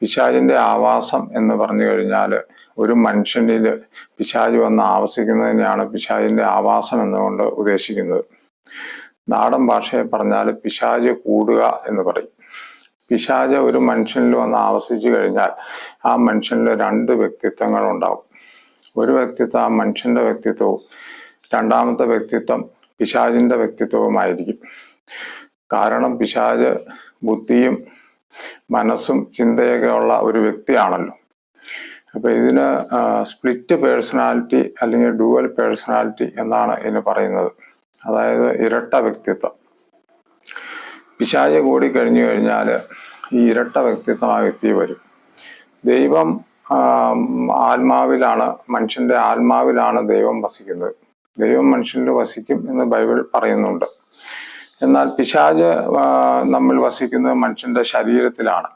പിശാചിന്റെ ആവാസം എന്ന് പറഞ്ഞു കഴിഞ്ഞാൽ ഒരു മനുഷ്യനിൽ പിശാച് വന്ന് ആവസിക്കുന്നതിനെയാണ് പിശാചിന്റെ ആവാസം എന്നുകൊണ്ട് ഉദ്ദേശിക്കുന്നത്. നാടൻ ഭാഷയെ പറഞ്ഞാൽ പിശാച് കൂടുക എന്ന് പറയും. പിശാച് ഒരു മനുഷ്യനിൽ വന്ന് ആവസിച്ചു കഴിഞ്ഞാൽ ആ മനുഷ്യനിൽ 2 വ്യക്തിത്വങ്ങൾ ഉണ്ടാവും. ഒരു വ്യക്തിത്വം ആ മനുഷ്യന്റെ വ്യക്തിത്വവും, രണ്ടാമത്തെ വ്യക്തിത്വം പിശാചിന്റെ വ്യക്തിത്വവുമായിരിക്കും. കാരണം പിശാച് ബുദ്ധിയും മനസ്സും ചിന്തയൊക്കെ ഉള്ള ഒരു വ്യക്തിയാണല്ലോ. അപ്പൊ ഇതിന് സ്പ്ലിറ്റ് പേഴ്സണാലിറ്റി അല്ലെങ്കിൽ ഡ്യുവൽ പേഴ്സണാലിറ്റി എന്നാണ് ഇതിന് പറയുന്നത്. അതായത് ഇരട്ട വ്യക്തിത്വം. പിശാച് കൂടി കഴിഞ്ഞു കഴിഞ്ഞാൽ ഈ ഇരട്ട വ്യക്തിത്വം ആ വ്യക്തി വരും. ദൈവം ആത്മാവിലാണ്, മനുഷ്യന്റെ ആത്മാവിലാണ് ദൈവം വസിക്കുന്നത്. ദൈവം മനുഷ്യനിൽ വസിക്കും എന്ന് ബൈബിൾ പറയുന്നുണ്ട്. എന്നാൽ പിശാച് നമ്മൾ വസിക്കുന്നത് മനുഷ്യന്റെ ശരീരത്തിലാണ്.